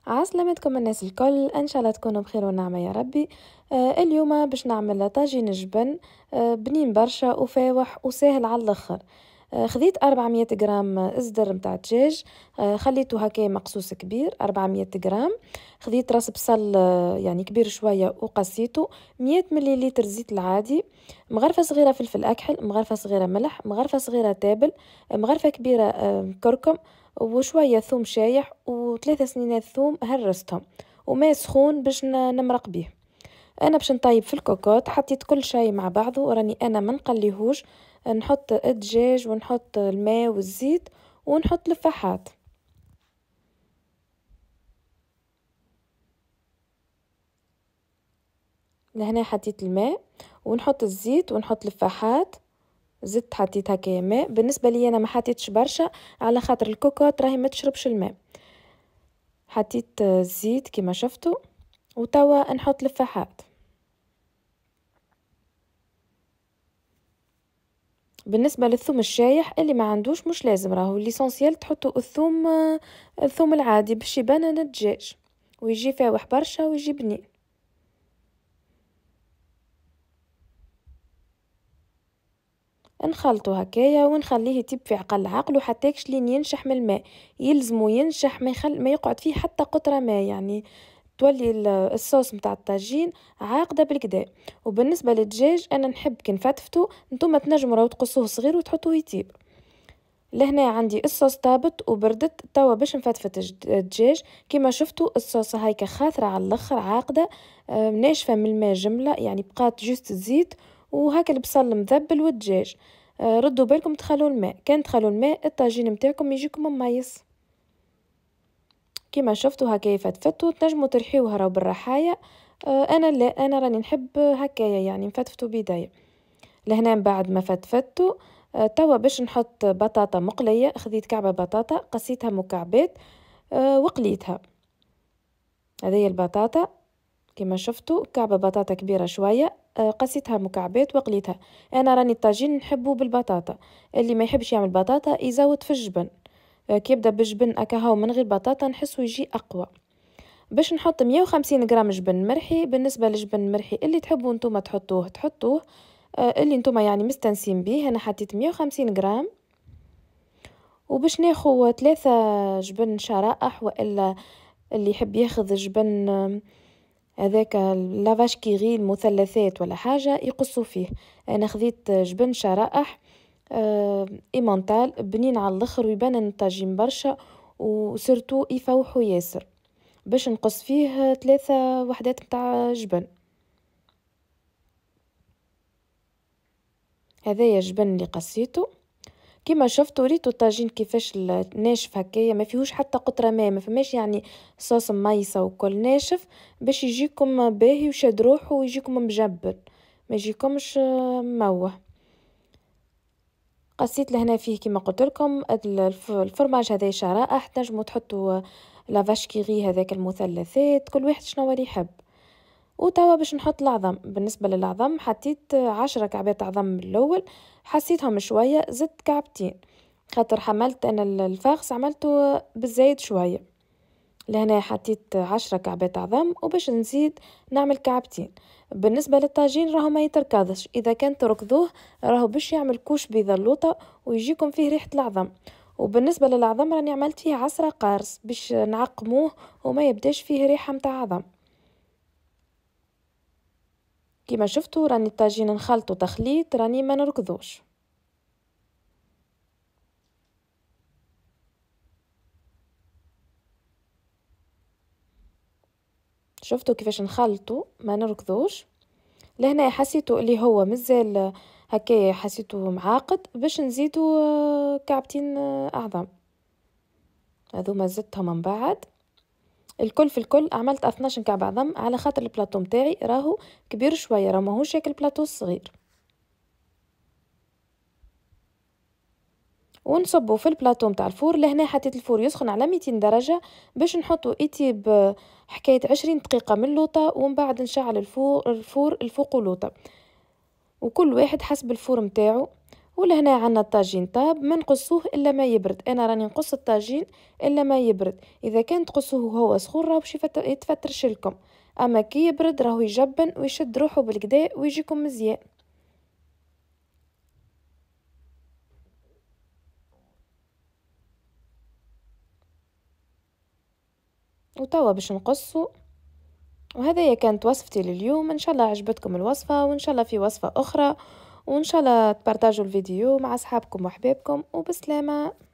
عسلامتكم الناس الكل، ان شاء الله تكونوا بخير ونعمة يا ربي. اليوم باش نعمل طاجين جبن بنين برشا وفاوح وسهل على الاخر. خذيت 400 غرام إصدر متاع دجاج. خليته هكا مقصوص كبير 400 غرام. خذيت راس بصل يعني كبير شوية وقصيته. 100 مليلتر زيت العادي. مغرفة صغيرة فلفل أكحل، مغرفة صغيرة ملح، مغرفة صغيرة تابل، مغرفة كبيرة كركم، وشوية ثوم شايح وثلاثة سنينات ثوم هرستهم، وماء سخون باش نمرق بيه. انا باش نطيب في الكوكوط، حطيت كل شيء مع بعضه وراني انا ما نقليهوش. نحط الدجاج ونحط الماء والزيت ونحط الفحات. لهنا حطيت الماء ونحط الزيت ونحط الفحات. زدت حطيت هكا ماء، بالنسبه لي انا ما حطيتش برشا على خاطر الكوكوط راهي ما تشربش الماء. حطيت الزيت كما شفتوا، وتوا نحط الفحات. بالنسبة للثوم الشايح اللي ما عندوش مش لازم، راهو ليسونسيال تحطوا الثوم، الثوم العادي باش يبان الدجاج ويجي فاوح برشا ويجي بنين. نخلطو هكايا ونخليه يطيب في عقل عقل وحتى لين ينشح من الماء. يلزمو ينشح، ما يقعد فيه حتى قطرة ماء، يعني تولي الصوص متاع الطاجين عاقده بالكدا. وبالنسبه للدجاج انا نحب كي نفتفتو، نتوما تنجموا راهو تقصوه صغير وتحطوه يطيب. لهنا عندي الصوص طابت وبردت، توا باش نفتفت الدجاج. كما شفتوا الصوص هايكا خاثرة على الاخر عاقدة، ناشفة من الماء جملة، يعني بقات جوست الزيت وهكا البصل مذبل والدجاج. ردوا بالكم تخلوا الماء، كان تخلوا الماء الطاجين متاعكم يجيكم مميز. كما شفتوا هكا فتفتوا، تنجموا ترحيوها راهو بالرحاية. انا لا، انا راني نحب هكايا يعني نفتفتوا بيدايا. لهنا بعد ما فتفتوا، توا باش نحط بطاطا مقلية. خذيت كعبة بطاطا قصيتها مكعبات وقليتها. هذه البطاطا كما شفتوا كعبة بطاطا كبيرة شوية، قصيتها مكعبات وقليتها. انا راني الطاجين نحبه بالبطاطا، اللي ما يحبش يعمل بطاطا يزود في الجبن. كي يبدا بالجبن اكاهو من غير بطاطا نحسه يجي اقوى. باش نحط 150 غرام جبن مرحي. بالنسبه للجبن المرحي اللي تحبوا نتوما تحطوه، اللي نتوما يعني مستنسين بيه. انا حطيت 150 غرام. وباش ناخو 3 جبن شرائح، والا اللي يحب ياخذ جبن هذاك لافاش كيغي المثلثات ولا حاجه يقصوا فيه. انا خذيت جبن شرائح ايمونتال بنين على الاخر ويبان الطاجين برشا، وسرتو يفوحوا ياسر. باش نقص فيه 3 وحدات متاع جبن. هذايا الجبن اللي قصيته. كما شفتوا ريتو الطاجين كيفاش ناشف هكايا، ما فيهوش حتى قطره ماء، ما فماش يعني صوص ميصه وكل ناشف، باش يجيكم باهي وشاد روحه ويجيكم مجبن، ما يجيكمش موه. قصيت لهنا فيه كما قلت لكم الفرماج هذا شرائح. تنجموا تحطوا لافاش كيغي هذاك المثلثات، كل واحد شنو يحب. وتوا باش نحط العظم. بالنسبة للعظم حطيت 10 كعبات عظم من الأول، حسيتهم شوية زدت كعبتين، خاطر حملت أنا الفاخس عملته بالزايد شوية. لهنا حطيت 10 كعبات عظم، وباش نزيد نعمل كعبتين. بالنسبة للطاجين راهو ما يتركضش، إذا كان تركضوه راهو باش يعمل كوش بيضلوطة ويجيكم فيه ريحة العظم. وبالنسبة للعظم راني عملت فيه 10 قارص باش نعقموه وما يبداش فيه ريحة متاع عظم. كما شفتوا راني الطاجين نخلطو تخليط، راني ما نركضوش. شفتوا كيفاش نخلطو ما نركضوش. لهنا حسيتو اللي هو مازال هكايا، حسيتو معاقد، باش نزيدو كعبتين اعظم. هذوما زدتهم من بعد. الكل في الكل عملت 12 كعب عظم، على خاطر البلاطو متاعي راهو كبير شويه، راه ماهوش شكل بلاطو صغير. ونصبوا في البلاطو متاع الفور. لهنا حطيت الفور يسخن على 200 درجة باش نحطو يطيب حكاية 20 دقيقة من لوطة، ومن بعد نشعل الفور الفوق لوطة، وكل واحد حسب الفور متاعو. ولهنا عنا الطاجين طاب، ما نقصوه الا ما يبرد. انا راني نقص الطاجين الا ما يبرد، اذا كان تقصوه وهو سخون راهو باش يتفترش لكم، اما كي يبرد راهو يجبن ويشد روحه بالكدا ويجيكم مزيان. وتوا باش نقصو. وهذه كانت وصفتي لليوم، ان شاء الله عجبتكم الوصفة، وان شاء الله في وصفة اخرى، وان شاء الله تبارتاجوا الفيديو مع اصحابكم واحبابكم، وبسلامة.